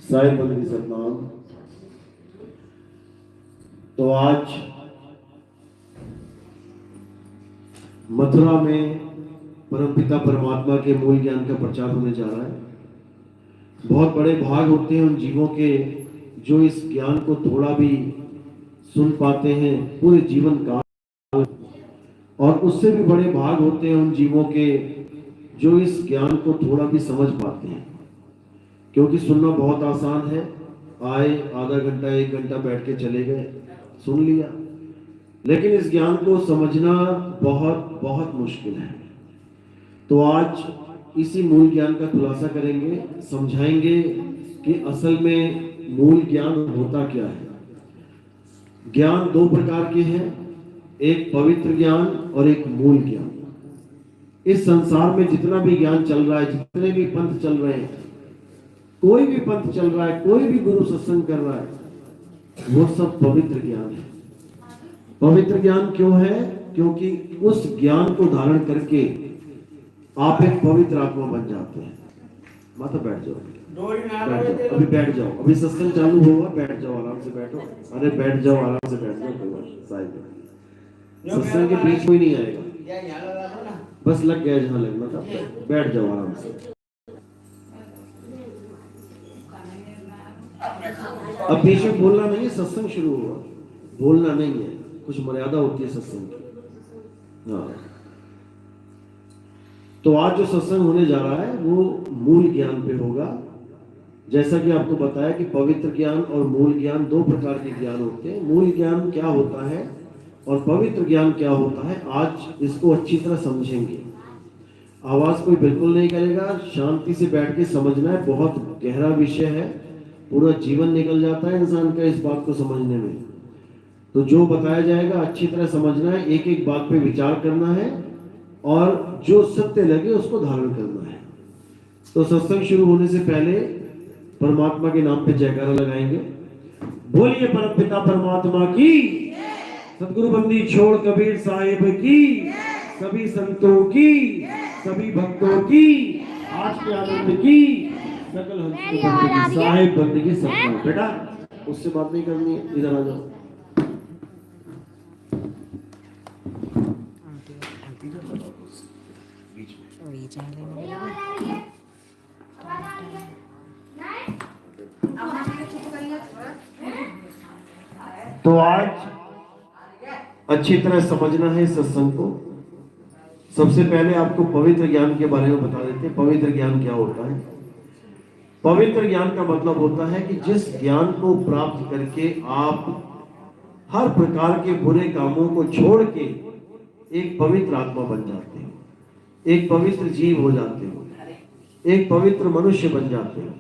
साहिब बंदी सतनाम। तो आज मथुरा में परमपिता परमात्मा के मूल ज्ञान का प्रचार होने जा रहा है। बहुत बड़े भाग होते हैं उन जीवों के जो इस ज्ञान को थोड़ा भी सुन पाते हैं पूरे जीवन काल, और उससे भी बड़े भाग होते हैं उन जीवों के जो इस ज्ञान को थोड़ा भी समझ पाते हैं। क्योंकि सुनना बहुत आसान है, आए आधा घंटा एक घंटा बैठ के चले गए, सुन लिया, लेकिन इस ज्ञान को समझना बहुत बहुत मुश्किल है। तो आज इसी मूल ज्ञान का खुलासा करेंगे, समझाएंगे कि असल में मूल ज्ञान होता क्या है। ज्ञान दो प्रकार के हैं, एक पवित्र ज्ञान और एक मूल ज्ञान। इस संसार में जितना भी ज्ञान चल रहा है, जितने भी पंथ चल रहे हैं, कोई भी पंथ चल रहा है, कोई भी गुरु सत्संग कर रहा है, वो सब पवित्र ज्ञान है। पवित्र ज्ञान क्यों है? क्योंकि उस ज्ञान को धारण करके आप एक पवित्र आत्मा बन जाते हैं। माता बैठ जाओ, अभी बैठ जाओ, अभी सत्संग चालू होगा, बैठ जाओ, आराम से बैठो। अरे बैठ जाओ, आराम से बैठ जाओ, सत्संग के बीच कोई नहीं आएगा, बस लग गया जहां लगना था, बैठ जाओ आराम से। अब बीच में बोलना नहीं है, सत्संग शुरू हुआ, बोलना नहीं है, कुछ मर्यादा होती है सत्संग की। हाँ, तो आज जो सत्संग होने जा रहा है वो मूल ज्ञान पे होगा। जैसा कि आपको बताया कि पवित्र ज्ञान और मूल ज्ञान दो प्रकार के ज्ञान होते हैं। मूल ज्ञान क्या होता है और पवित्र ज्ञान क्या होता है, आज इसको अच्छी तरह समझेंगे। आवाज कोई बिल्कुल नहीं करेगा, शांति से बैठ के समझना है। बहुत गहरा विषय है, पूरा जीवन निकल जाता है इंसान का इस बात को समझने में। तो जो बताया जाएगा अच्छी तरह समझना है, एक एक बात पे विचार करना है और जो सत्य लगे उसको धारण करना है। तो सत्संग शुरू होने से पहले परमात्मा के नाम पे जयकारा लगाएंगे। बोलिए परमपिता परमात्मा की, सतगुरु बंदी छोड़ कबीर साहिब की, सभी संतों की, सभी भक्तों की, आज के आनंद की, सकल हंस साहिब बंदी की सत्ता। बेटा उससे बात नहीं करनी है, इधर आ जाओ। तो आज अच्छी तरह समझना है सत्संग को। सबसे पहले आपको पवित्र ज्ञान के बारे में बता देते हैं। पवित्र ज्ञान क्या होता है? पवित्र ज्ञान का मतलब होता है कि जिस ज्ञान को प्राप्त करके आप हर प्रकार के बुरे कामों को छोड़ के एक पवित्र आत्मा बन जाते हो, एक पवित्र जीव हो जाते हो, एक पवित्र मनुष्य बन जाते हो।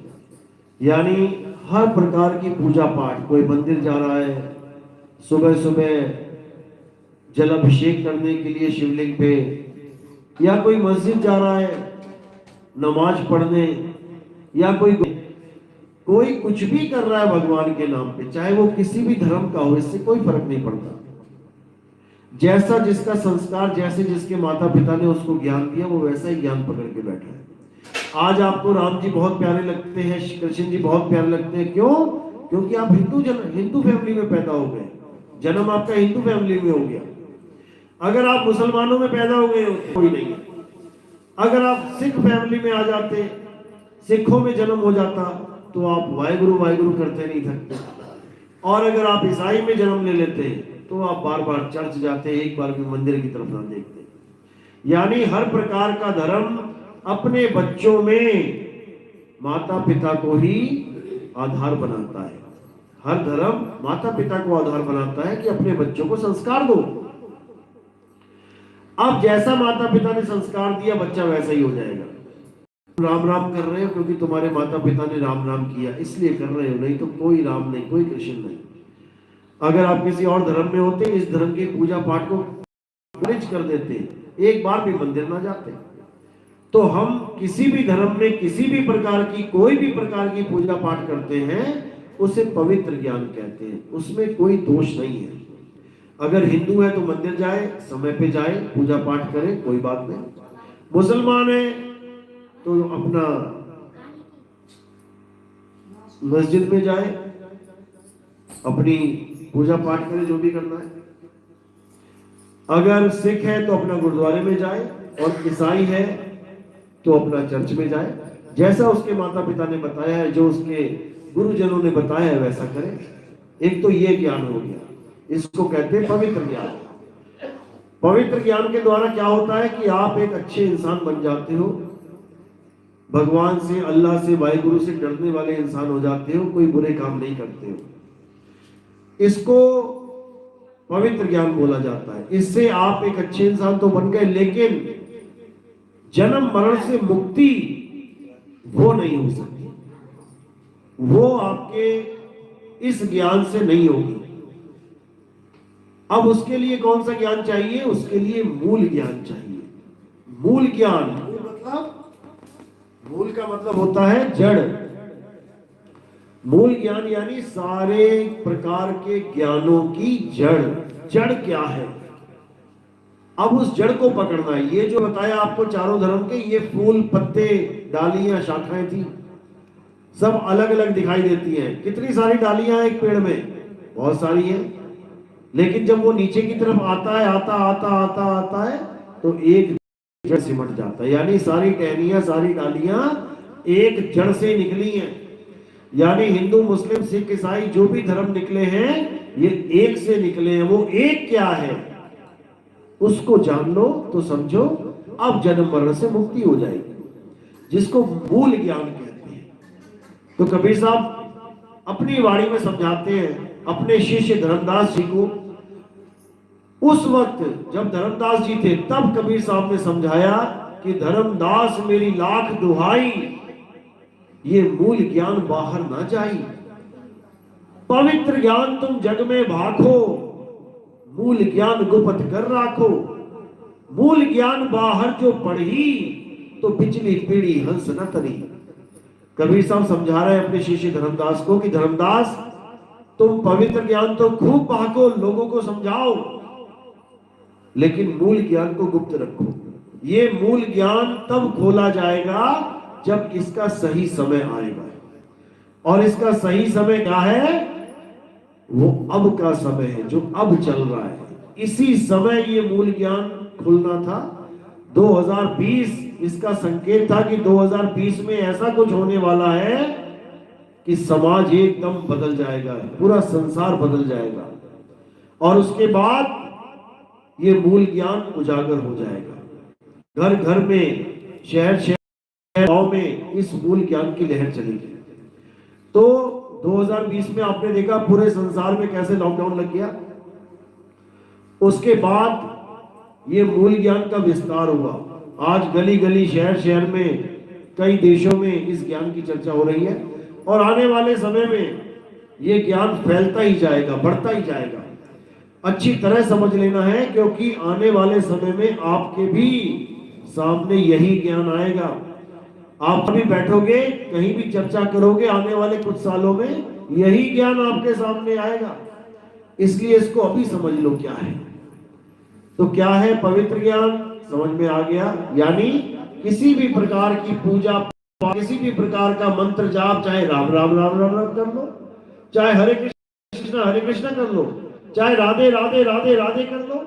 यानी हर प्रकार की पूजा पाठ, कोई मंदिर जा रहा है, सुबह सुबह जलाभिषेक करने के लिए शिवलिंग पे, या कोई मस्जिद जा रहा है नमाज पढ़ने, या कोई कुछ भी कर रहा है भगवान के नाम पे, चाहे वो किसी भी धर्म का हो, इससे कोई फर्क नहीं पड़ता। जैसा जिसका संस्कार, जैसे जिसके माता पिता ने उसको ज्ञान दिया, वो वैसा ही ज्ञान पकड़ के बैठा है। आज आपको राम जी बहुत प्यारे लगते हैं, कृष्ण जी बहुत प्यारे लगते हैं। क्यों? क्योंकि आप हिंदू फैमिली में पैदा हो गए, जन्म आपका हिंदू फैमिली में हो गया। अगर आप मुसलमानों में पैदा हो गए होते कोई नहीं है। अगर आप सिख फैमिली में आ जाते, सिखों में जन्म हो जाता, तो आप वाहिगुरु वाहिगुरु करते नहीं थकते। और अगर आप ईसाई में जन्म ले लेते तो आप बार बार चर्च जाते, एक बार भी मंदिर की तरफ ना देखते। यानी हर प्रकार का धर्म अपने बच्चों में माता पिता को ही आधार बनाता है। हर धर्म माता पिता को आधार बनाता है कि अपने बच्चों को संस्कार दो। अब जैसा माता पिता ने संस्कार दिया, बच्चा वैसा ही हो जाएगा। राम राम कर रहे हो क्योंकि तुम्हारे माता पिता ने राम राम किया, इसलिए कर रहे हो, नहीं तो कोई राम नहीं, कोई कृष्ण नहीं। अगर आप किसी और धर्म में होते, इस धर्म की पूजा पाठ को खारिज कर देते, एक बार भी मंदिर ना जाते। तो हम किसी भी धर्म में किसी भी प्रकार की, कोई भी प्रकार की पूजा पाठ करते हैं, उसे पवित्र ज्ञान कहते हैं, उसमें कोई दोष नहीं है। अगर हिंदू है तो मंदिर जाए, समय पे जाए, पूजा पाठ करे, कोई बात नहीं। मुसलमान है तो अपना मस्जिद में जाए, अपनी पूजा पाठ करे, जो भी करना है। अगर सिख है तो अपना गुरुद्वारे में जाए, और ईसाई है तो अपना चर्च में जाए। जैसा उसके माता पिता ने बताया है, जो उसके गुरुजनों ने बताया है, वैसा करें। एक तो ये ज्ञान हो गया, इसको कहते हैं पवित्र ज्ञान। पवित्र ज्ञान के द्वारा क्या होता है कि आप एक अच्छे इंसान बन जाते हो, भगवान से, अल्लाह से, वाहिगुरु से डरने वाले इंसान हो जाते हो, कोई बुरे काम नहीं करते हो। इसको पवित्र ज्ञान बोला जाता है। इससे आप एक अच्छे इंसान तो बन गए, लेकिन जन्म मरण से मुक्ति वो नहीं हो सकती, वो आपके इस ज्ञान से नहीं होगी। अब उसके लिए कौन सा ज्ञान चाहिए? उसके लिए मूल ज्ञान चाहिए। मूल ज्ञान मतलब, मूल का मतलब होता है जड़। मूल ज्ञान यानी सारे प्रकार के ज्ञानों की जड़। जड़ क्या है? अब उस जड़ को पकड़ना है। ये जो बताया आपको चारों धर्म के, ये फूल, पत्ते, डालियां, शाखाएं थी, सब अलग अलग दिखाई देती हैं। कितनी सारी डालियां एक पेड़ में? बहुत सारी हैं। लेकिन जब वो नीचे की तरफ आता है, आता है, तो एक जड़ सिमट जाता है। यानी सारी टहनियां, सारी डालियां एक जड़ से निकली हैं। यानी हिंदू, मुस्लिम, सिख, ईसाई जो भी धर्म निकले हैं, ये एक से निकले हैं। वो एक क्या है उसको जान लो तो समझो, अब जन्म मरण से मुक्ति हो जाएगी, जिसको मूल ज्ञान कहते हैं। तो कबीर साहब अपनी वाणी में समझाते हैं अपने शिष्य धर्मदास जी को। उस वक्त जब धर्मदास जी थे, तब कबीर साहब ने समझाया कि धर्मदास मेरी लाख दुहाई, ये मूल ज्ञान बाहर ना जाए। पवित्र ज्ञान तुम जग में भाखो, मूल ज्ञान गुप्त कर राखो। मूल ज्ञान बाहर जो पढ़ी, तो पिछली पीढ़ी हंस न तरी। कबीर साहब समझा रहे हैं अपने शिष्य धर्मदास को कि धर्मदास, तुम पवित्र ज्ञान तो खूब भागो, लोगों को समझाओ, लेकिन मूल ज्ञान को गुप्त रखो। ये मूल ज्ञान तब खोला जाएगा जब इसका सही समय आएगा। और इसका सही समय क्या है? वो अब का समय है, जो अब चल रहा है। इसी समय ये मूल ज्ञान खुलना था। 2020 इसका संकेत था कि 2020 में ऐसा कुछ होने वाला है कि समाज एकदम बदल जाएगा, पूरा संसार बदल जाएगा, और उसके बाद ये मूल ज्ञान उजागर हो जाएगा। घर घर में, शहर शहर, गांव में इस मूल ज्ञान की लहर चलेगी। तो 2020 में आपने देखा पूरे संसार में कैसे लॉकडाउन लग गया। उसके बाद ये मूल ज्ञान का विस्तार हुआ। आज गली गली, शहर शहर में, कई देशों में इस ज्ञान की चर्चा हो रही है, और आने वाले समय में ये ज्ञान फैलता ही जाएगा, बढ़ता ही जाएगा। अच्छी तरह समझ लेना है, क्योंकि आने वाले समय में आपके भी सामने यही ज्ञान आएगा। आप भी बैठोगे, कहीं भी चर्चा करोगे, आने वाले कुछ सालों में यही ज्ञान आपके सामने आएगा। इसलिए इसको अभी समझ लो क्या है। तो क्या है पवित्र ज्ञान? समझ में आ गया। यानी किसी भी प्रकार की पूजा, किसी भी प्रकार का मंत्र जाप, चाहे राम राम राम राम राम कर लो, चाहे हरे कृष्णा कर लो, चाहे राधे राधे राधे राधे कर लो,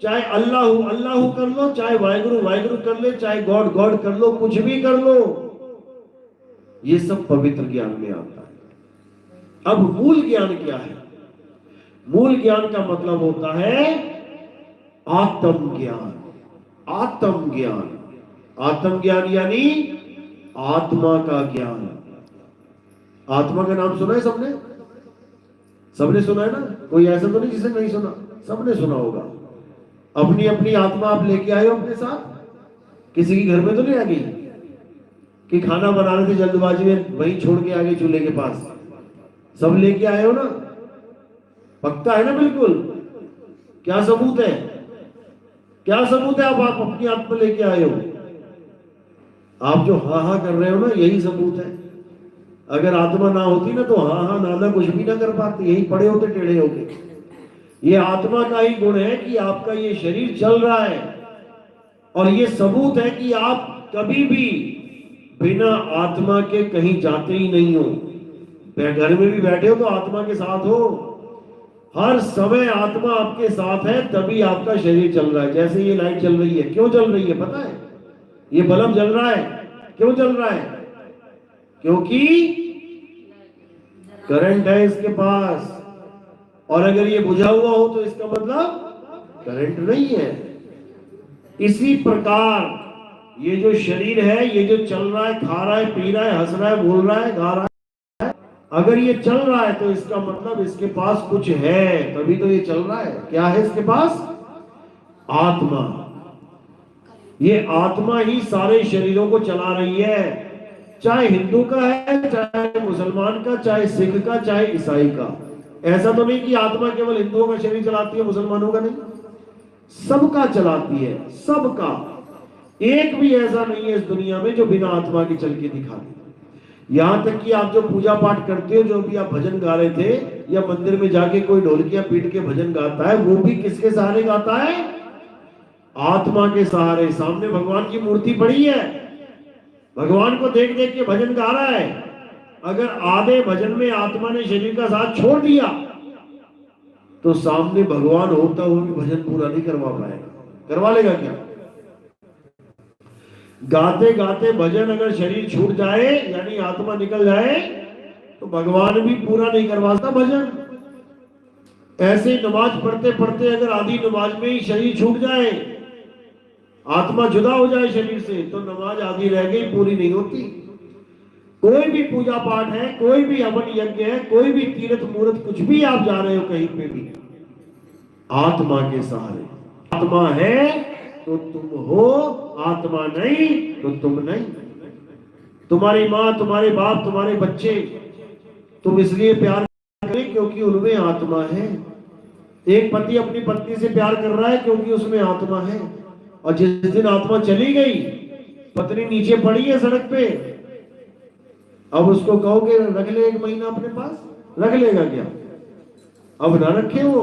चाहे अल्लाह अल्लाह कर लो, चाहे वाहिगुरु वाहिगुरु कर ले, चाहे गॉड गॉड कर लो, कुछ भी कर लो, ये सब पवित्र ज्ञान में आता है। अब मूल ज्ञान क्या है? मूल ज्ञान का मतलब होता है आत्म ज्ञान। आत्म ज्ञान, आत्म ज्ञान यानी आत्मा का ज्ञान। आत्मा का नाम सुना है सबने? सबने सुना है ना? कोई ऐसा तो नहीं जिसे नहीं सुना, सबने सुना होगा। अपनी अपनी आत्मा आप लेके आए हो अपने साथ, किसी के घर में तो नहीं आ गई कि खाना बना रहे थे जल्दबाजी में, वहीं छोड़ के आ गए चूल्हे के पास। सब लेके आए हो ना? पक्का है ना? बिल्कुल। क्या सबूत है? क्या सबूत है? आप अपनी आत्मा लेके आए हो। आप जो हाँ हाँ कर रहे हो ना, यही सबूत है। अगर आत्मा ना होती ना, तो हाँ हाँ ना कुछ भी ना कर पाते, यही पड़े होते टेढ़े होके। ये आत्मा का ही गुण है कि आपका ये शरीर चल रहा है, और ये सबूत है कि आप कभी भी बिना आत्मा के कहीं जाते ही नहीं हो। घर में भी बैठे हो तो आत्मा के साथ हो, हर समय आत्मा आपके साथ है, तभी आपका शरीर चल रहा है। जैसे ये लाइट चल रही है, क्यों चल रही है पता है? ये बल्ब जल रहा है, क्यों चल रहा है? क्योंकि करंट है इसके पास, और अगर ये बुझा हुआ हो तो इसका मतलब करंट नहीं है। इसी प्रकार ये जो शरीर है, ये जो चल रहा है, खा रहा है, पी रहा है, हंस रहा है, बोल रहा है, गा रहा है, अगर ये चल रहा है तो इसका मतलब इसके पास कुछ है, तभी तो ये चल रहा है। क्या है इसके पास? आत्मा। ये आत्मा ही सारे शरीरों को चला रही है, चाहे हिंदू का है, चाहे मुसलमान का, चाहे सिख का, चाहे ईसाई का। ऐसा तो नहीं कि आत्मा केवल हिंदुओं का शरीर चलाती है, मुसलमानों का नहीं, सबका चलाती है, सबका। एक भी ऐसा नहीं है इस दुनिया में जो बिना आत्मा के चल के दिखा दे। यहां तक कि आप जो पूजा पाठ करते हो, जो भी आप भजन गा रहे थे, या मंदिर में जाके कोई ढोलकियां पीट के भजन गाता है, वो भी किसके सहारे गाता है? आत्मा के सहारे। सामने भगवान की मूर्ति पड़ी है, भगवान को देख देख के भजन गा रहा है। अगर आधे भजन में आत्मा ने शरीर का साथ छोड़ दिया तो सामने भगवान होता हुआ भी भजन पूरा नहीं करवा पाएगा। करवा लेगा क्या? गाते गाते भजन अगर शरीर छूट जाए, यानी आत्मा निकल जाए, तो भगवान भी पूरा नहीं करवाता भजन। ऐसे नमाज पढ़ते पढ़ते अगर आधी नमाज में ही शरीर छूट जाए, आत्मा जुदा हो जाए शरीर से, तो नमाज आधी रह गई, पूरी नहीं होती। कोई भी पूजा पाठ है, कोई भी हवन यज्ञ है, कोई भी तीर्थ मूर्त, कुछ भी आप जा रहे हो कहीं पे भी, आत्मा के सहारे। आत्मा है तो तुम हो, आत्मा नहीं तो तुम नहीं। तुम्हारी माँ, तुम्हारे बाप, तुम्हारे बच्चे तुम इसलिए प्यार करें क्योंकि उनमें आत्मा है। एक पति अपनी पत्नी से प्यार कर रहा है क्योंकि उसमें आत्मा है। और जिस दिन आत्मा चली गई, पत्नी नीचे पड़ी है सड़क पे, अब उसको कहोगे रख ले 1 महीना अपने पास, रख लेगा क्या? अब ना रखे वो।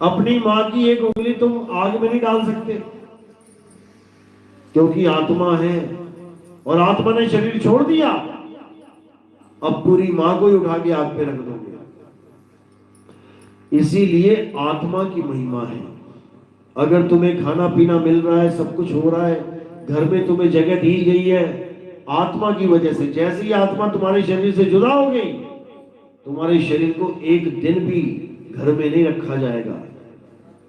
अपनी मां की एक उंगली तुम आग में नहीं डाल सकते क्योंकि आत्मा है, और आत्मा ने शरीर छोड़ दिया, अब पूरी मां को ही उठा के आग पे रख दोगे। इसीलिए आत्मा की महिमा है। अगर तुम्हें खाना पीना मिल रहा है, सब कुछ हो रहा है, घर में तुम्हें जगह दी गई है, आत्मा की वजह से। जैसे ही आत्मा तुम्हारे शरीर से जुदा हो गई, तुम्हारे शरीर को एक दिन भी घर में नहीं रखा जाएगा,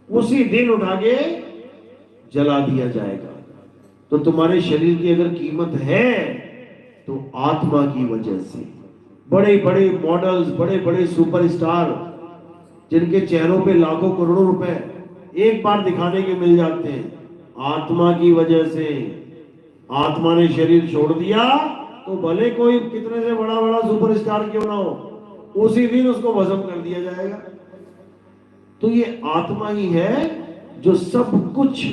उसी दिन उठा के जला दिया जाएगा। तो तुम्हारे शरीर की अगर कीमत है तो आत्मा की वजह से। बड़े बड़े मॉडल्स, बड़े बड़े सुपरस्टार, जिनके चेहरों पे लाखों करोड़ों रुपए एक बार दिखाने के मिल जाते हैं, आत्मा की वजह से। आत्मा ने शरीर छोड़ दिया तो भले कोई कितने से बड़ा बड़ा सुपरस्टार क्यों ना हो, उसी दिन उसको भस्म कर दिया जाएगा। तो ये आत्मा ही है जो सब कुछ,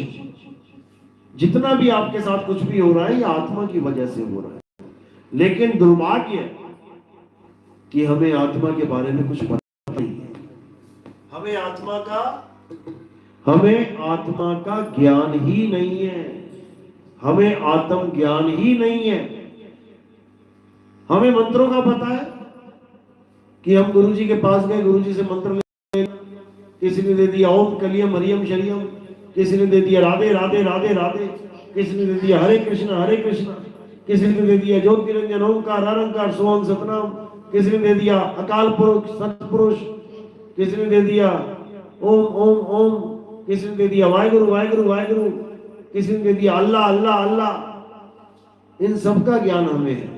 जितना भी आपके साथ कुछ भी हो रहा है, ये आत्मा की वजह से हो रहा है। लेकिन दुर्भाग्य कि हमें आत्मा के बारे में कुछ पता नहीं है। हमें आत्मा का ज्ञान ही नहीं है, हमें आत्म ज्ञान ही नहीं है। हमें मंत्रों का पता है कि हम गुरुजी के पास गए, गुरुजी से मंत्र ले, किसी ने दे दिया ओम कलियम हरियम शरियम, किसी ने दे दिया राधे राधे राधे राधे, किसी ने दे दिया हरे कृष्ण, किसी ने दे दिया ज्योति निरंजन ओंकार अरंकार सोहम सतनाम, किसी ने दे दिया अकाल पुरुष सतपुरुष, किसी ने दे दिया ओम ओम ओम, किसी ने दे दिया वाहेगुरु वाहेगुरु वाहेगुरु, किसी ने दे दिया अल्लाह अल्लाह अल्लाह। इन सब का ज्ञान हमें है।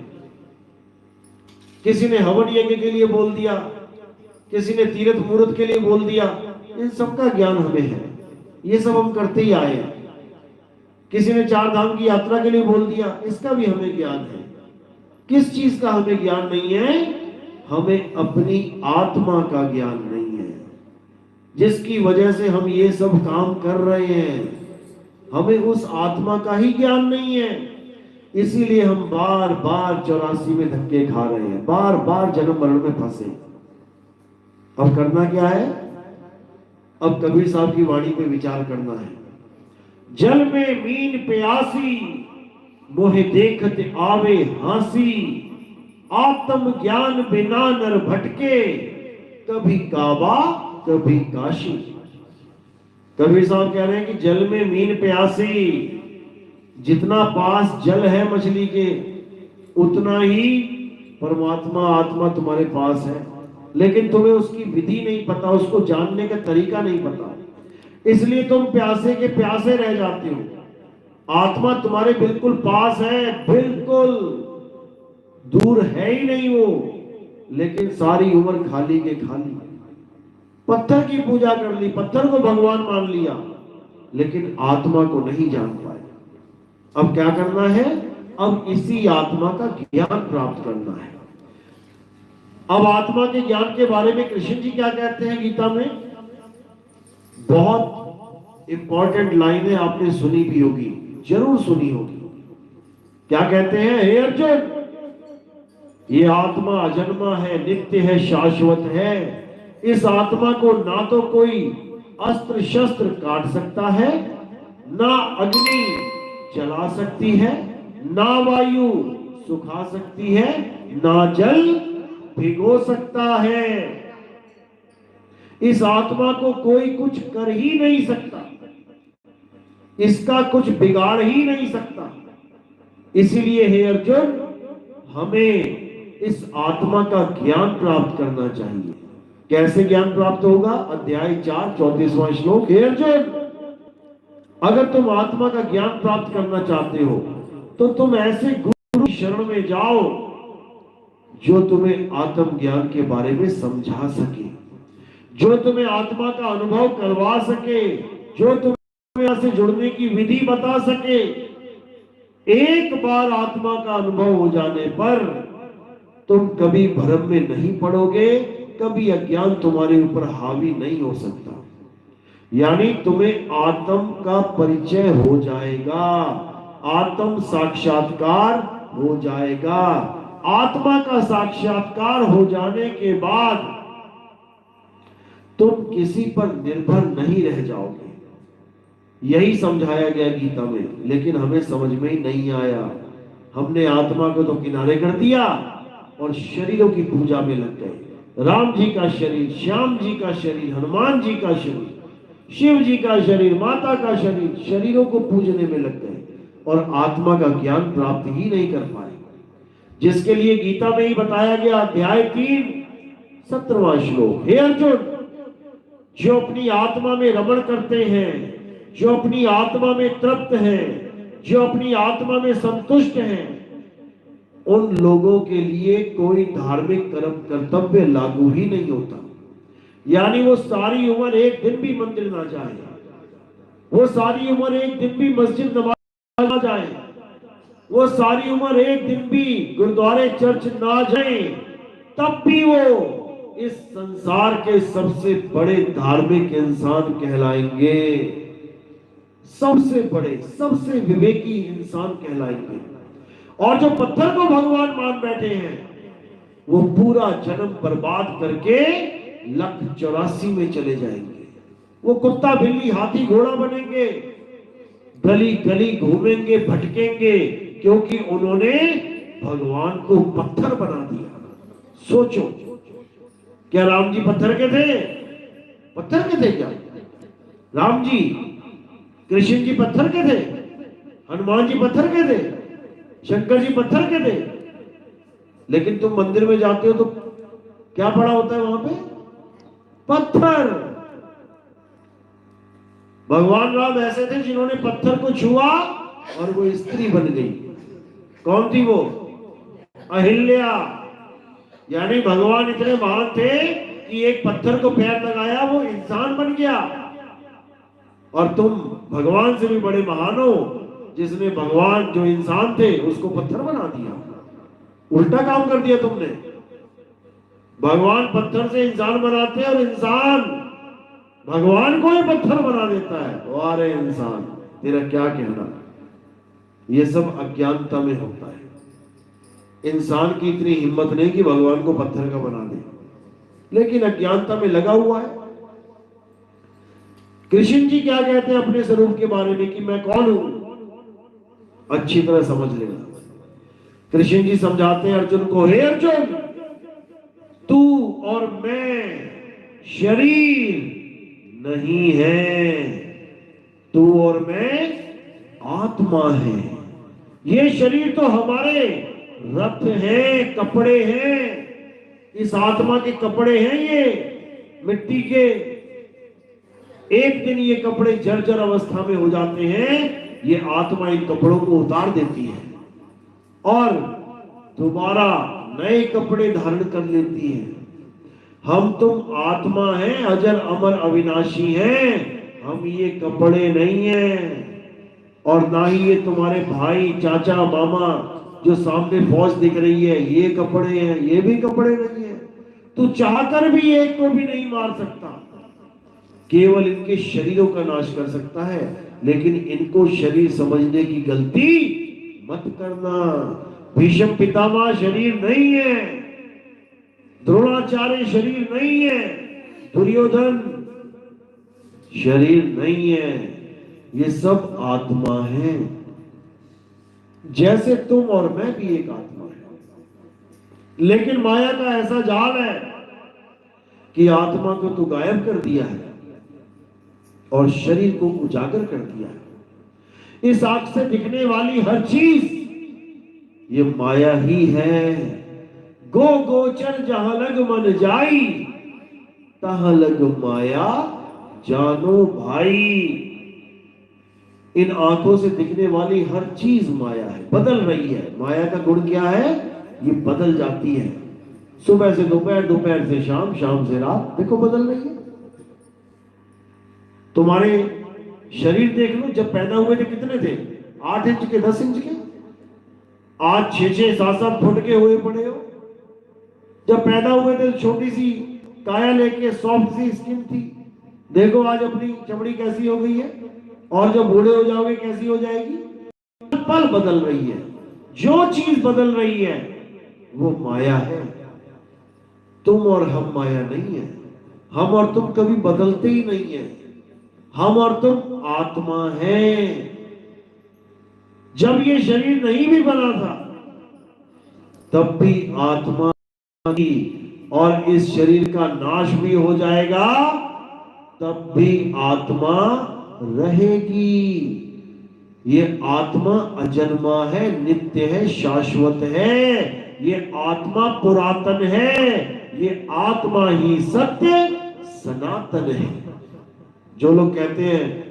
किसी ने हवन यज्ञ के लिए बोल दिया, किसी ने तीर्थ मूर्त के लिए बोल दिया, इन सब का ज्ञान हमें है, ये सब हम करते ही आए हैं। किसी ने 4 धाम की यात्रा के लिए बोल दिया, इसका भी हमें ज्ञान है। किस चीज का हमें ज्ञान नहीं है? हमें अपनी आत्मा का ज्ञान नहीं है, जिसकी वजह से हम ये सब काम कर रहे हैं। हमें उस आत्मा का ही ज्ञान नहीं है, इसीलिए हम बार बार 84 में धक्के खा रहे हैं, बार बार जन्म मरण में फंसे। अब करना क्या है? अब कबीर साहब की वाणी पे विचार करना है। जल में मीन प्यासी, मोहे देखत आवे हासी, आत्म ज्ञान बिना नर भटके, कभी काबा कभी काशी। कबीर साहब कह रहे हैं कि जल में मीन प्यासी, जितना पास जल है मछली के उतना ही परमात्मा आत्मा तुम्हारे पास है, लेकिन तुम्हें उसकी विधि नहीं पता, उसको जानने का तरीका नहीं पता, इसलिए तुम प्यासे के प्यासे रह जाते हो। आत्मा तुम्हारे बिल्कुल पास है, बिल्कुल दूर है ही नहीं वो, लेकिन सारी उम्र खाली के खाली, पत्थर की पूजा कर ली, पत्थर को भगवान मान लिया, लेकिन आत्मा को नहीं जान पाए। अब क्या करना है? अब इसी आत्मा का ज्ञान प्राप्त करना है। अब आत्मा के ज्ञान के बारे में कृष्ण जी क्या कहते हैं गीता में? बहुत इंपॉर्टेंट लाइनें आपने सुनी भी होगी, जरूर सुनी होगी। क्या कहते हैं? हे अर्जुन, ये आत्मा अजन्मा है, नित्य है, शाश्वत है। इस आत्मा को ना तो कोई अस्त्र शस्त्र काट सकता है, ना अग्नि जला सकती है, ना वायु सुखा सकती है, ना जल भिगो सकता है। इस आत्मा को कोई कुछ कर ही नहीं सकता, इसका कुछ बिगाड़ ही नहीं सकता। इसीलिए हे अर्जुन, हमें इस आत्मा का ज्ञान प्राप्त करना चाहिए। कैसे ज्ञान प्राप्त होगा? अध्याय 4 34वां श्लोक। हे अर्जुन, अगर तुम आत्मा का ज्ञान प्राप्त करना चाहते हो तो तुम ऐसे गुरु शरण में जाओ जो तुम्हें आत्म ज्ञान के बारे में समझा सके, जो तुम्हें आत्मा का अनुभव करवा सके, जो तुम्हें से जुड़ने की विधि बता सके। एक बार आत्मा का अनुभव हो जाने पर तुम कभी भ्रम में नहीं पड़ोगे, कभी अज्ञान तुम्हारे ऊपर हावी नहीं हो सकता। यानी तुम्हें आत्म का परिचय हो जाएगा, आत्म साक्षात्कार हो जाएगा। आत्मा का साक्षात्कार हो जाने के बाद तुम किसी पर निर्भर नहीं रह जाओगे। यही समझाया गया गीता में, लेकिन हमें समझ में ही नहीं आया। हमने आत्मा को तो किनारे कर दिया और शरीरों की पूजा में लग गए। राम जी का शरीर, श्याम जी का शरीर, हनुमान जी का शरीर, शिव जी का शरीर, माता का शरीर, शरीरों को पूजने में लग गए और आत्मा का ज्ञान प्राप्त ही नहीं कर पाए, जिसके लिए गीता में ही बताया गया। अध्याय 3 17वां श्लोक। हे अर्जुन, जो अपनी आत्मा में रमण करते हैं, जो अपनी आत्मा में तृप्त हैं, जो अपनी आत्मा में संतुष्ट हैं, उन लोगों के लिए कोई धार्मिक कर्म कर्तव्य लागू ही नहीं होता। यानी वो सारी उम्र एक दिन भी मंदिर ना जाए, वो सारी उम्र एक दिन भी मस्जिद नमाज ना जाए, वो सारी उम्र एक दिन भी गुरुद्वारे चर्च ना जाए, तब भी वो इस संसार के सबसे बड़े धार्मिक इंसान कहलाएंगे, सबसे बड़े, सबसे विवेकी इंसान कहलाएंगे। और जो पत्थर को भगवान मान बैठे हैं, वो पूरा जन्म बर्बाद करके 184 में चले जाएंगे। वो कुत्ता बिल्ली हाथी घोड़ा बनेंगे, गली गली घूमेंगे, भटकेंगे, क्योंकि उन्होंने भगवान को पत्थर बना दिया। सोचो, क्या राम जी पत्थर के थे? पत्थर के थे क्या राम जी? कृष्ण जी पत्थर के थे? हनुमान जी पत्थर के थे? शंकर जी पत्थर के थे? लेकिन तुम मंदिर में जाते हो तो क्या पड़ा होता है वहां पे? पत्थर। भगवान राम ऐसे थे जिन्होंने पत्थर को छुआ और वो स्त्री बन गई। कौन थी वो? अहिल्या। यानी भगवान इतने महान थे कि एक पत्थर को पैर लगाया, वो इंसान बन गया। और तुम भगवान से भी बड़े महान हो, जिसने भगवान जो इंसान थे उसको पत्थर बना दिया। उल्टा काम कर दिया तुमने। भगवान पत्थर से इंसान बनाते हैं और इंसान भगवान को ही पत्थर बना देता है। अरे इंसान, तेरा क्या कहना? ये सब अज्ञानता में होता है। इंसान की इतनी हिम्मत नहीं कि भगवान को पत्थर का बना दे, लेकिन अज्ञानता में लगा हुआ है। कृष्ण जी क्या कहते हैं अपने स्वरूप के बारे में कि मैं कौन हूं? अच्छी तरह समझ लेना। कृष्ण जी समझाते हैं अर्जुन को, हे अर्जुन, तू और मैं शरीर नहीं है, तू और मैं आत्मा है। ये शरीर तो हमारे रथ हैं, कपड़े हैं, इस आत्मा के कपड़े हैं ये मिट्टी के। एक दिन ये कपड़े जर्जर अवस्था में हो जाते हैं, ये आत्मा इन कपड़ों को उतार देती है और दोबारा नए कपड़े धारण कर लेती है। हम तुम आत्मा हैं, अजर अमर अविनाशी हैं, हम ये कपड़े नहीं हैं। और ना ही ये तुम्हारे भाई, चाचा, मामा जो सामने फौज दिख रही है, ये कपड़े हैं, ये भी कपड़े नहीं है। तू चाहकर भी एक को भी नहीं मार सकता, केवल इनके शरीरों का नाश कर सकता है। लेकिन इनको शरीर समझने की गलती मत करना। भीष्म पितामह शरीर नहीं है, द्रोणाचार्य शरीर नहीं है, दुर्योधन शरीर नहीं है, ये सब आत्मा है। जैसे तुम और मैं भी एक आत्मा है। लेकिन माया का ऐसा जाल है कि आत्मा को तो गायब कर दिया है और शरीर को उजागर कर दिया है। इस आंख से दिखने वाली हर चीज ये माया ही है। गो गोचर जहां लग मन जाई, तहां लग माया जानो भाई। इन आंखों से दिखने वाली हर चीज माया है, बदल रही है। माया का गुण क्या है? ये बदल जाती है। सुबह से दोपहर, दोपहर से शाम, शाम से रात, देखो बदल रही है। तुम्हारे शरीर देख लो, जब पैदा हुए थे कितने थे? 8 इंच के, 10 इंच के। आज 6-6, 7-7 फुट के हुए पड़े हो। जब पैदा हुए थे छोटी सी काया लेके सॉफ्ट सी स्किन थी, देखो आज अपनी चमड़ी कैसी हो गई है। और जब बूढ़े हो जाओगे कैसी हो जाएगी? पल बदल रही है। जो चीज बदल रही है वो माया है। तुम और हम माया नहीं है। हम और तुम कभी बदलते ही नहीं है। हम और तुम आत्मा हैं। जब ये शरीर नहीं भी बना था तब भी आत्मा की, और इस शरीर का नाश भी हो जाएगा तब भी आत्मा रहेगी। ये आत्मा अजन्मा है, नित्य है, शाश्वत है। ये आत्मा पुरातन है। ये आत्मा ही सत्य सनातन है। जो लोग कहते हैं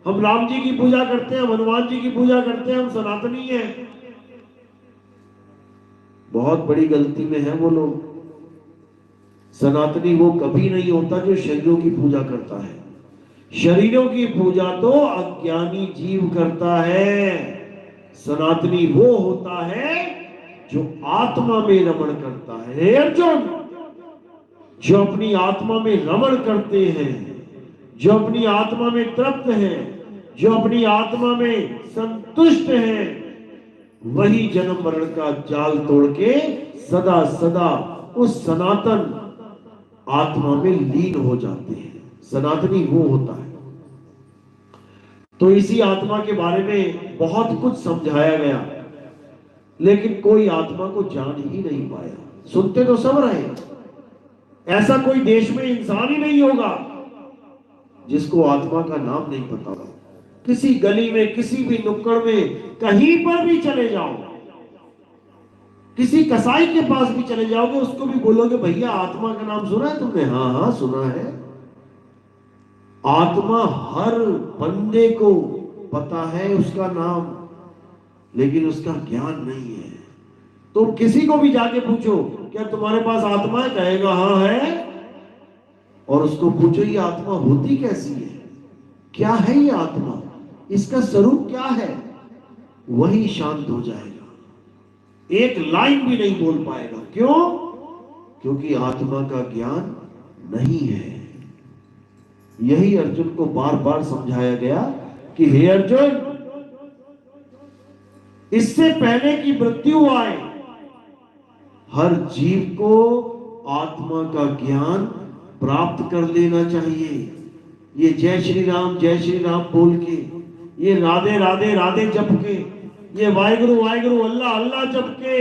हम राम जी की पूजा करते हैं, हनुमान जी की पूजा करते हैं, हम सनातनी हैं, बहुत बड़ी गलती में है वो लोग। सनातनी वो कभी नहीं होता जो शरीरों की पूजा करता है। शरीरों की पूजा तो अज्ञानी जीव करता है। सनातनी वो होता है जो आत्मा में रमण करता है। हे अर्जुन, जो अपनी आत्मा में रमण करते हैं, जो अपनी आत्मा में तृप्त हैं, जो अपनी आत्मा में संतुष्ट हैं, वही जन्म मरण का जाल तोड़ के सदा सदा उस सनातन आत्मा में लीन हो जाते हैं। सनातनी वो होता है। तो इसी आत्मा के बारे में बहुत कुछ समझाया गया, लेकिन कोई आत्मा को जान ही नहीं पाया। सुनते तो सब रहे। ऐसा कोई देश में इंसान ही नहीं होगा जिसको आत्मा का नाम नहीं पता होगा। किसी गली में, किसी भी नुक्कड़ में, कहीं पर भी चले जाओ, किसी कसाई के पास भी चले जाओगे, उसको भी बोलोगे भैया आत्मा का नाम सुना है तुमने? हाँ हाँ सुना है। आत्मा हर बंदे को पता है उसका नाम, लेकिन उसका ज्ञान नहीं है। तो किसी को भी जाके पूछो क्या तुम्हारे पास आत्मा है? कहेगा हाँ है। और उसको पूछो ये आत्मा होती कैसी है, क्या है ये आत्मा, इसका स्वरूप क्या है? वही शांत हो जाएगा, एक लाइन भी नहीं बोल पाएगा। क्यों? क्योंकि आत्मा का ज्ञान नहीं है। यही अर्जुन को बार बार समझाया गया कि हे अर्जुन, इससे पहले कि मृत्यु आए, हर जीव को आत्मा का ज्ञान प्राप्त कर लेना चाहिए। ये जय श्री राम बोल के, ये राधे राधे राधे जप के ये वाहिगुरु वाहिगुरु अल्लाह अल्लाह जप के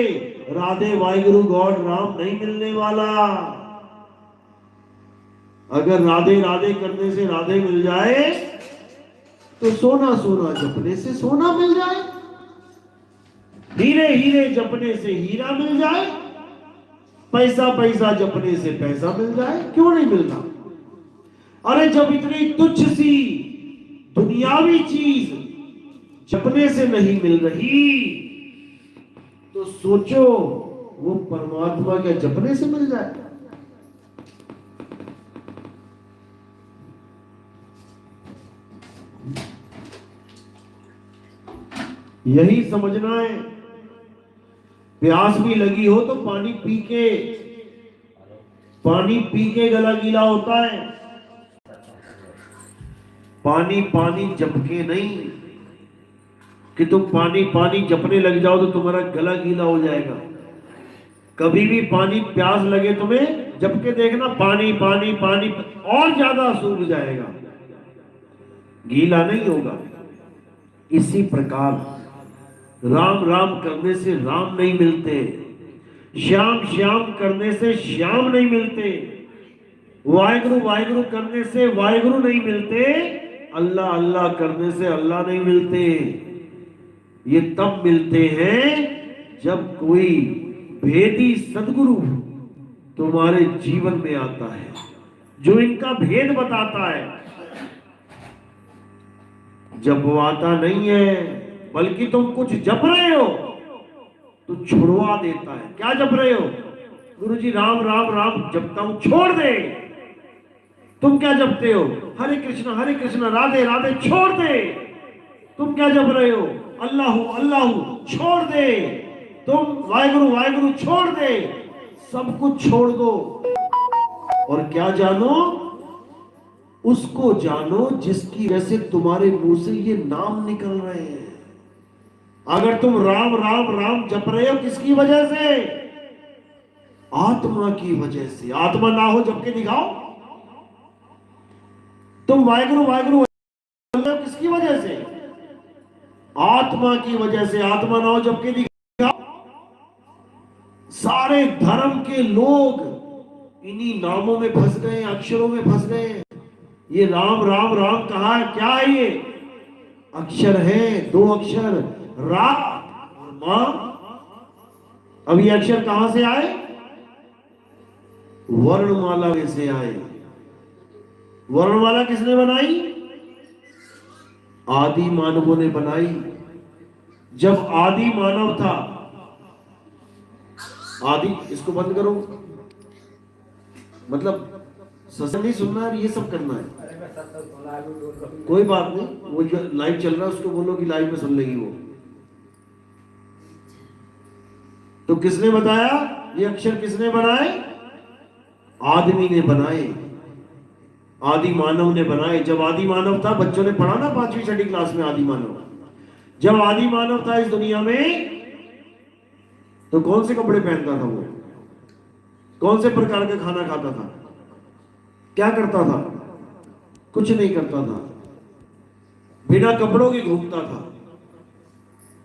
राधे वाहिगुरु गॉड राम नहीं मिलने वाला। अगर राधे राधे करने से राधे मिल जाए तो सोना सोना जपने से सोना मिल जाए, हीरे हीरे जपने से हीरा मिल जाए, पैसा पैसा जपने से पैसा मिल जाए, क्यों नहीं मिलता? अरे जब इतनी तुच्छ सी दुनियावी चीज जपने से नहीं मिल रही तो सोचो वो परमात्मा क्या जपने से मिल जाए? यही समझना है। प्यास भी लगी हो तो पानी पी के गला गीला होता है। पानी पानी जप के नहीं कि तुम पानी पानी जपने लग जाओ तो तुम्हारा गला गीला हो जाएगा। कभी भी पानी प्यास लगे तुम्हें जप के देखना, पानी पानी पानी और ज्यादा सूख जाएगा, गीला नहीं होगा। इसी प्रकार राम राम करने से राम नहीं मिलते, श्याम श्याम करने से श्याम नहीं मिलते, वाहिगुरु वाहिगुरु करने से वाहिगुरु नहीं मिलते, अल्लाह अल्लाह करने से अल्लाह नहीं मिलते। ये तब मिलते हैं जब कोई भेदी सदगुरु तुम्हारे जीवन में आता है जो इनका भेद बताता है। जब वो आता नहीं है बल्कि तुम कुछ जप रहे हो तो छुड़वा देता है। क्या जप रहे हो? गुरुजी राम राम राम जपता हूं, छोड़ दे। तुम क्या जपते हो? हरे कृष्ण राधे राधे, छोड़ दे। तुम क्या जप रहे हो? अल्लाहू अल्लाहू, छोड़ दे। तुम वाहिगुरु वाहिगुरु, छोड़ दे। सब कुछ छोड़ दो और क्या जानो? उसको जानो जिसकी वजह से तुम्हारे मुंह से ये नाम निकल रहे हैं। अगर तुम राम राम राम जप रहे हो किसकी वजह से? आत्मा की वजह से। आत्मा ना हो जप के दिखाओ। तुम वाहिगुरु वाहिगुरु किसकी वजह से? आत्मा की वजह से। आत्मा ना हो जप के दिखाओ। सारे धर्म के लोग इन्हीं नामों में फंस गए, अक्षरों में फंस गए। ये राम राम राम कहा है, क्या है ये? अक्षर है, दो अक्षर, रा और मां। अब ये अक्षर कहां से आए? वर्णमाला में से आए। वर्णमाला किसने बनाई? आदि मानवों ने बनाई। जब आदि मानव था, आदि, इसको बंद करो, मतलब सत्संग नहीं सुनना है, ये सब करना है। कोई बात नहीं, वो जो लाइव चल रहा है उसको बोलो कि लाइव में सुन लेगी वो। तो किसने बताया? ये अक्षर किसने बनाए? आदमी ने बनाए, आदि मानव ने बनाए। जब आदि मानव था, बच्चों ने पढ़ा ना 5वीं 6वीं क्लास में आदि मानव। जब आदि मानव था इस दुनिया में तो कौन से कपड़े पहनता था वो? कौन से प्रकार का खाना खाता था? क्या करता था? कुछ नहीं करता था। बिना कपड़ों के घूमता था।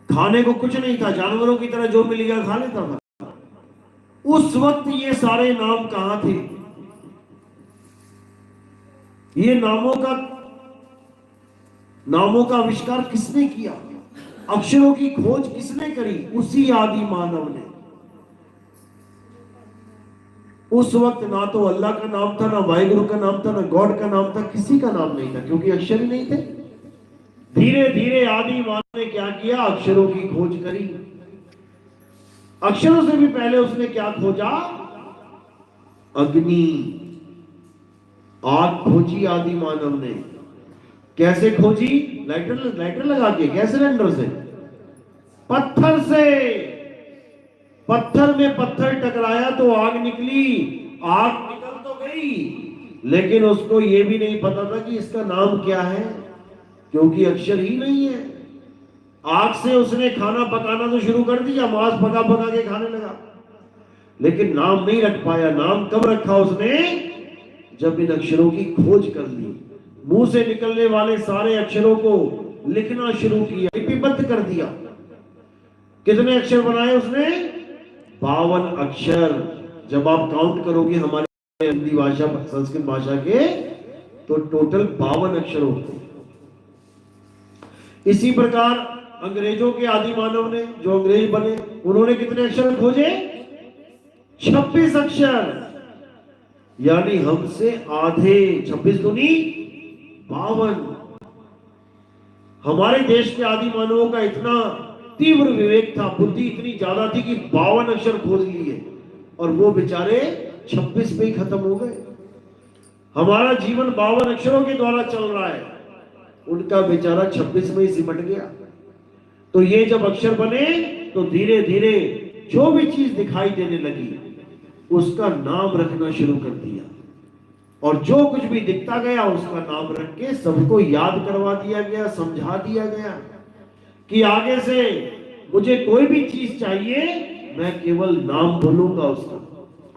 खाने को कुछ नहीं था, जानवरों की तरह जो मिल गया खा लेता था। उस वक्त ये सारे नाम कहां थे? ये नामों का आविष्कार किसने किया? अक्षरों की खोज किसने करी? उसी आदि मानव ने। उस वक्त ना तो अल्लाह का नाम था, ना वाहिगुरु का नाम था, ना गॉड का नाम था, किसी का नाम नहीं था, क्योंकि अक्षर ही नहीं थे। धीरे धीरे आदि मानव ने क्या किया? अक्षरों की खोज करी। अक्षरों से भी पहले उसने क्या खोजा? अग्नि, आग खोजी आदि मानव ने। कैसे खोजी? लाइटर लगा के, गैस सिलेंडर से, पत्थर से। पत्थर में पत्थर टकराया तो आग निकली। आग निकल तो गई, लेकिन उसको यह भी नहीं पता था कि इसका नाम क्या है, क्योंकि अक्षर ही नहीं है। आग से उसने खाना पकाना तो शुरू कर दिया, मांस पका पका के खाने लगा, लेकिन नाम नहीं रख पाया। नाम कब रखा उसने? जब इन अक्षरों की खोज कर ली, मुंह से निकलने वाले सारे अक्षरों को लिखना शुरू किया, लिपिबद्ध कर दिया। कितने अक्षर बनाए उसने? 52 अक्षर। जब आप काउंट करोगे हमारे हिंदी भाषा संस्कृत भाषा के, तो टोटल 52 अक्षर होते हैं। इसी प्रकार अंग्रेजों के आदि मानव ने, जो अंग्रेज बने, उन्होंने कितने अक्षर खोजे? 26 अक्षर। यानी हमसे आधे। 26 दूनी 52। हमारे देश के आदि मानवों का इतना तीव्र विवेक था, बुद्धि इतनी ज्यादा थी कि 52 अक्षर खोज लिए, और वो बेचारे 26 पे ही खत्म हो गए। हमारा जीवन 52 अक्षरों के द्वारा चल रहा है, उनका बेचारा 26 में ही सिमट गया। तो ये जब अक्षर बने तो धीरे धीरे जो भी चीज दिखाई देने लगी उसका नाम रखना शुरू कर दिया, और जो कुछ भी दिखता गया उसका नाम रख के सबको याद करवा दिया गया, समझा दिया गया कि आगे से मुझे कोई भी चीज चाहिए, मैं केवल नाम बोलूंगा उसका।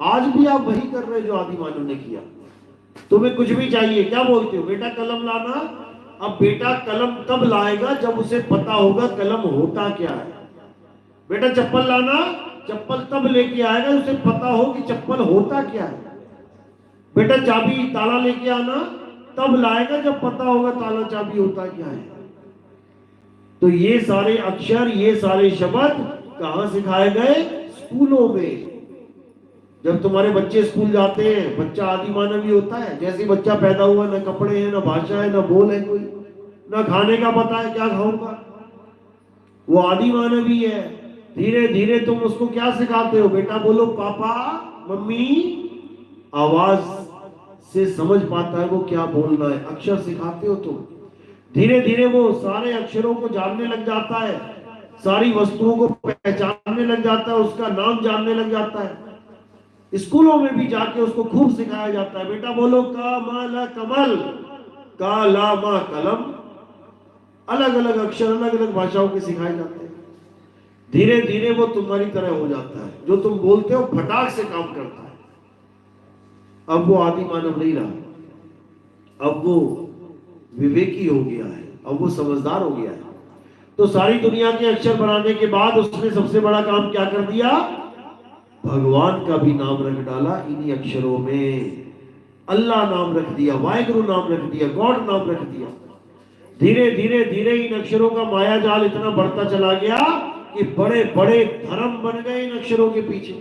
आज भी आप वही कर रहे जो आदि मानव ने किया। तुम्हें कुछ भी चाहिए, क्या बोलते हो? बेटा कलम लाना। अब बेटा कलम तब लाएगा जब उसे पता होगा कलम होता क्या है। बेटा चप्पल लाना, चप्पल तब लेके आएगा उसे पता हो कि चप्पल होता क्या है। बेटा चाबी ताला लेके आना, तब लाएगा जब पता होगा ताला चाबी होता क्या है। तो ये सारे अक्षर, ये सारे शब्द कहां सिखाए गए? स्कूलों में। जब तुम्हारे बच्चे स्कूल जाते हैं, बच्चा आदि मानवी होता है। जैसे बच्चा पैदा हुआ, ना कपड़े हैं, ना भाषा है, ना बोल है कोई, ना खाने का पता है क्या खाऊंगा, वो आदि मानवी है। धीरे धीरे तुम उसको क्या सिखाते हो? बेटा बोलो पापा, मम्मी। आवाज से समझ पाता है वो क्या बोलना है। अक्षर सिखाते हो तुम। धीरे धीरे वो सारे अक्षरों को जानने लग जाता है, सारी वस्तुओं को पहचानने लग जाता है, उसका नाम जानने लग जाता है। स्कूलों में भी जाके उसको खूब सिखाया जाता है। बेटा बोलो का मा ला कमल, का ला मा कलम। अलग अलग अक्षर अलग अलग भाषाओं के सिखाए जाते हैं। धीरे धीरे वो तुम्हारी तरह हो जाता है, जो तुम बोलते हो फटाक से काम करता है। अब वो आदि मानव नहीं रहा, अब वो विवेकी हो गया है, अब वो समझदार हो गया है। तो सारी दुनिया के अक्षर बनाने के बाद उसने सबसे बड़ा काम क्या कर दिया? भगवान का भी नाम रख डाला इन्हीं अक्षरों में। अल्लाह नाम रख दिया, वाहिगुरु नाम रख दिया, गॉड नाम रख दिया। धीरे धीरे धीरे इन अक्षरों का माया जाल इतना बढ़ता चला गया कि बड़े बड़े धर्म बन गए इन अक्षरों के पीछे।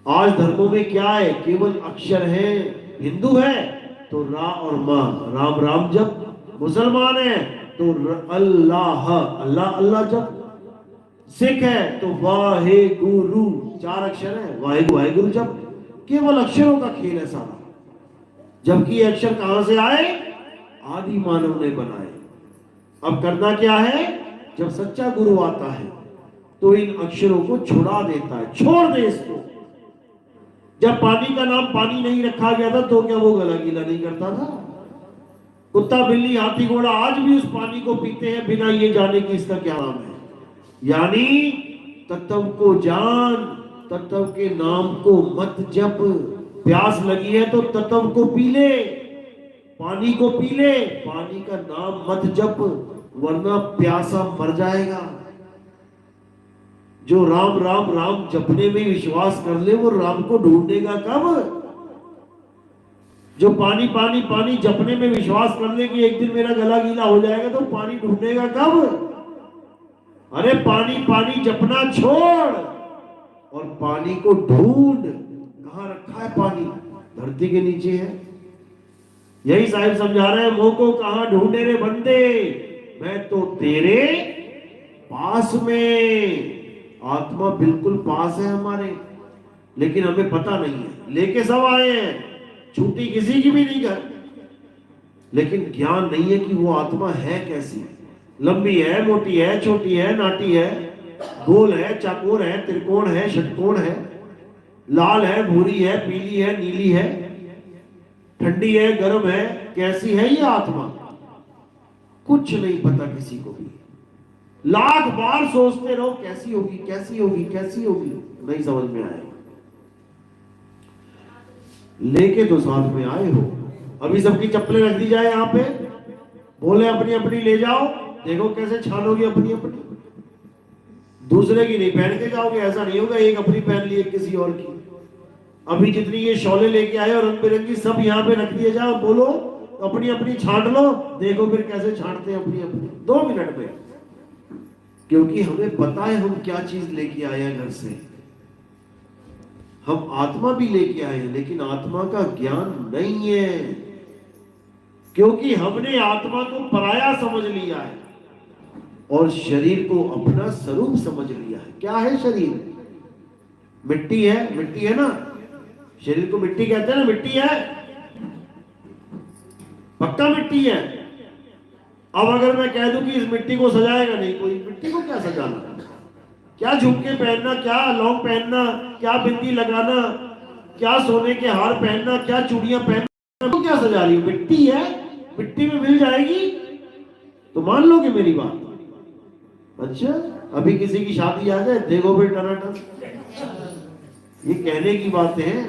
आज धर्मों में क्या है? केवल अक्षर है। हिंदू है तो रा और मां, राम राम जप। मुसलमान है तो अल्लाह अल्लाह अल्लाह जप। सिख है तो वाहे गुरु, 4 अक्षर है, वाहिगुरु वाहिगुरु जप। केवल अक्षरों का खेल है सारा। जबकि ये अक्षर कहां से आए? आदि मानव ने बनाए। अब करना क्या है? जब सच्चा गुरु आता है तो इन अक्षरों को छुड़ा देता है, छोड़ दे इसको। जब पानी का नाम पानी नहीं रखा गया था तो क्या वो गला गीला नहीं करता था? कुत्ता बिल्ली हाथी घोड़ा आज भी उस पानी को पीते हैं बिना ये जाने कि इसका क्या नाम है। यानी तत्व को जान, तत्व के नाम को मत जप। प्यास लगी है तो तत्व को पी ले, पानी को पी ले, पानी का नाम मत जप, वरना प्यासा मर जाएगा। जो राम राम राम जपने में विश्वास कर ले वो राम को ढूंढेगा कब? जो पानी पानी पानी जपने में विश्वास कर ले कि एक दिन मेरा गला गीला हो जाएगा, तो पानी ढूंढेगा कब? अरे पानी पानी जपना छोड़ और पानी को ढूंढ। कहां रखा है पानी? धरती के नीचे है। यही साहिब समझा रहे हैं, मोह को कहां ढूंढे रे बंदे, मैं तो तेरे पास में। आत्मा बिल्कुल पास है हमारे, लेकिन हमें पता नहीं है। लेके सब आए हैं, छुट्टी किसी की भी नहीं कर, लेकिन ज्ञान नहीं है कि वो आत्मा है कैसी। लंबी है, मोटी है, छोटी है, नाटी है, गोल है, चाकोर है, त्रिकोण है, षटकोण है, लाल है, भूरी है, पीली है, नीली है, ठंडी है, गर्म है, कैसी है ये आत्मा? कुछ नहीं पता किसी को भी। लाख बार सोचते रहो कैसी होगी, कैसी होगी, कैसी होगी, नहीं समझ में आएगा। लेके तो साथ में आए हो। अभी सबकी चप्पलें रख दी जाए यहाँ पे, बोले अपनी अपनी ले जाओ, देखो कैसे छानोगे अपनी अपनी। दूसरे की नहीं पहन के जाओगे, ऐसा नहीं होगा एक अपनी पहन ली एक किसी और की। अभी जितनी ये शौले लेके आए और रंग बिरंगी सब यहाँ पे रख दिए जाओ, बोलो अपनी अपनी छांट लो, देखो फिर कैसे छांटते हैं अपनी अपनी 2 मिनट में। क्योंकि हमें पता है हम क्या चीज लेके आए हैं घर से। हम आत्मा भी लेके आए हैं लेकिन आत्मा का ज्ञान नहीं है, क्योंकि हमने आत्मा को पराया समझ लिया है और शरीर को अपना स्वरूप समझ लिया है। क्या है शरीर? मिट्टी है, मिट्टी है ना, शरीर को मिट्टी कहते हैं ना, मिट्टी है, पक्का मिट्टी है। अब अगर मैं कह दूं कि इस मिट्टी को सजाएगा नहीं कोई, मिट्टी को क्या सजाना, क्या झुमके पहनना, क्या लौंग पहनना, क्या बिंदी लगाना, क्या सोने के हार पहनना, क्या चूड़ियां पहनना, तो क्या सजा रही हो? मिट्टी है, मिट्टी में मिल जाएगी तो मान लोगे मेरी बात? अच्छा, अभी किसी की शादी आ जाए, देखो फिर टनाटन। ये कहने की बातें हैं।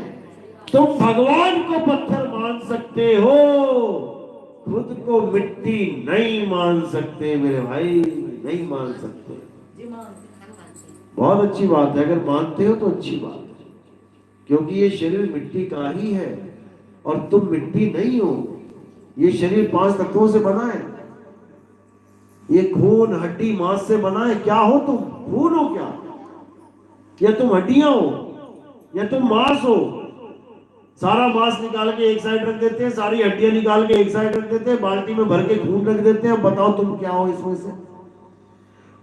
तुम भगवान को पत्थर मान सकते हो, खुद को मिट्टी नहीं मान सकते मेरे भाई, नहीं मान सकते। बहुत अच्छी बात है, अगर मानते हो तो अच्छी बात है, क्योंकि ये शरीर मिट्टी का ही है और तुम मिट्टी नहीं हो। ये शरीर 5 तत्वों से बना है, ये खून हड्डी मांस से बना है। क्या हो तुम? खून हो क्या? या तुम हड्डियां हो या तुम मांस हो? सारा मांस निकाल के एक साइड रख देते हैं, सारी हड्डियां निकाल के एक साइड रख देते हैं, बाल्टी में भर के खून रख देते हैं। बताओ तुम क्या हो इसमें से?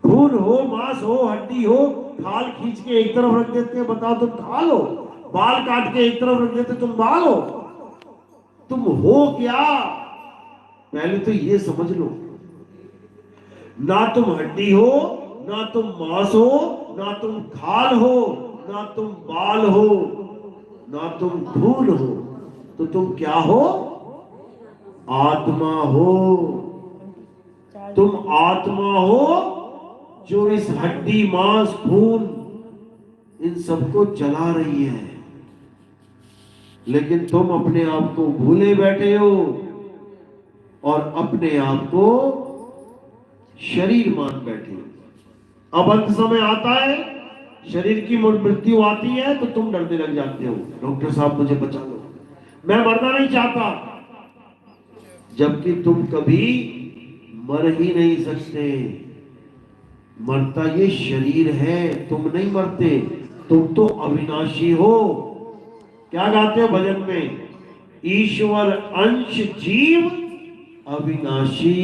खून हो, मांस हो, हड्डी हो, खाल खींच के एक तरफ रख देते हैं, बताओ तुम खाल हो? बाल काट के एक तरफ रख देते, तुम बाल हो? तुम हो क्या? पहले तो ये समझ लो, ना तुम हड्डी हो, ना तुम मांस हो, ना तुम खाल हो, ना तुम बाल हो, ना तुम खून हो, तो तुम क्या हो? आत्मा हो। तुम आत्मा हो जो इस हड्डी मांस खून इन सबको चला रही है, लेकिन तुम अपने आप को भूले बैठे हो और अपने आप को शरीर मान बैठे हो। अब अंत समय आता है, शरीर की मृत्यु आती है तो तुम डरने लग जाते हो, डॉक्टर साहब मुझे बचा लो, मैं मरना नहीं चाहता, जबकि तुम कभी मर ही नहीं सकते। मरता ये शरीर है, तुम नहीं मरते, तुम तो अविनाशी हो। क्या गाते हो भजन में? ईश्वर अंश जीव अविनाशी।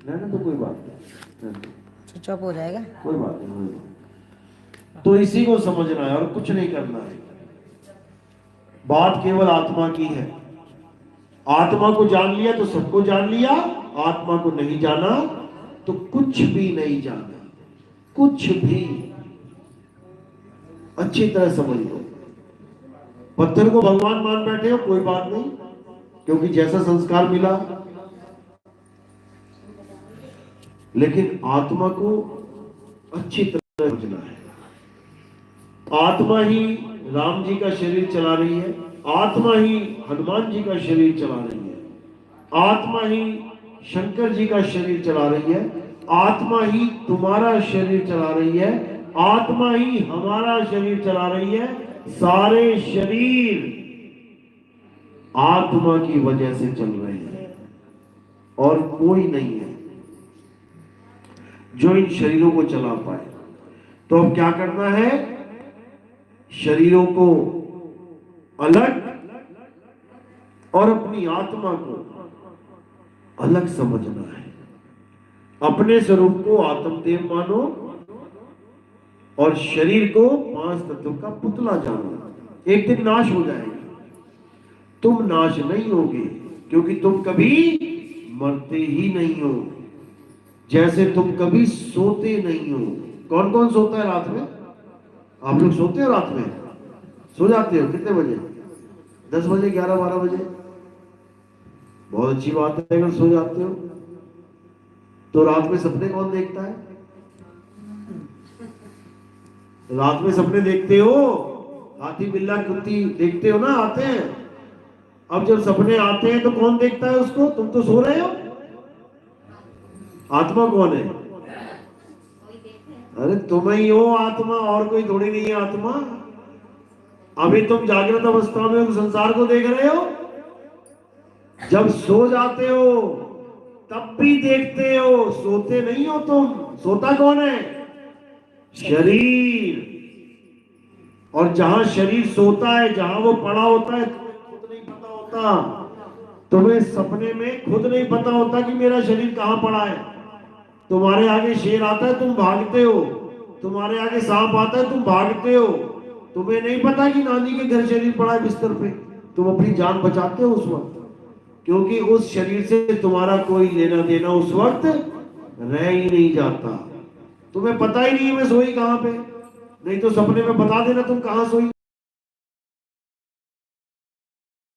ना तो कोई बात नहीं, चुप हो जाएगा, कोई बात नहीं। तो इसी को समझना है और कुछ नहीं करना है। बात केवल आत्मा की है। आत्मा को जान लिया तो सबको जान लिया, आत्मा को नहीं जाना तो कुछ भी नहीं जाना, कुछ भी। अच्छी तरह समझ लो। पत्थर को भगवान मान बैठे हो, कोई बात नहीं, क्योंकि जैसा संस्कार मिला, लेकिन आत्मा को अच्छी तरह समझना है। आत्मा ही राम जी का शरीर चला रही है, आत्मा ही हनुमान जी का शरीर चला रही है, आत्मा ही शंकर जी का शरीर चला रही है, आत्मा ही तुम्हारा शरीर चला रही है, आत्मा ही हमारा शरीर चला रही है। सारे शरीर आत्मा की वजह से चल रहे हैं और कोई नहीं है जो इन शरीरों को चला पाए। तो अब क्या करना है? शरीरों को अलग और अपनी आत्मा को अलग समझना है। अपने स्वरूप को आत्मदेव मानो और शरीर को 5 तत्वों का पुतला जानो। एक दिन नाश हो जाएगा, तुम नाश नहीं होगे, क्योंकि तुम कभी मरते ही नहीं हो, जैसे तुम कभी सोते नहीं हो। कौन कौन सोता है रात में? आप लोग सोते हो रात में? सो जाते हो कितने बजे? 10 बजे, 11, 12 बजे? बहुत अच्छी बात है अगर सो जाते हो। तो रात में सपने कौन देखता है? रात में सपने देखते हो? हाथी बिल्ला कुत्ती देखते हो ना, आते हैं। अब जब सपने आते हैं तो कौन देखता है उसको? तुम तो सो रहे हो। आत्मा कौन है? अरे तुम ही हो आत्मा, और कोई थोड़ी नहीं है आत्मा। अभी तुम जागृत अवस्था में संसार को देख रहे हो, जब सो जाते हो तब भी देखते हो, सोते नहीं हो तुम। सोता कौन है? शरीर। और जहां शरीर सोता है, जहां वो पड़ा होता है, तुम्हें खुद नहीं पता होता। तुम्हें सपने में खुद नहीं पता होता कि मेरा शरीर कहां पड़ा है। तुम्हारे आगे शेर आता है, तुम भागते हो। तुम्हारे आगे सांप आता है, तुम भागते हो। तुम्हें नहीं पता कि नानी के घर शरीर पड़ा है बिस्तर पे। तुम अपनी जान बचाते हो उस वक्त, क्योंकि उस शरीर से तुम्हारा कोई लेना देना उस वक्त रह ही नहीं जाता। तुम्हें पता ही नहीं है मैं सोई कहां पे, नहीं तो सपने में बता देना तुम कहां सोई।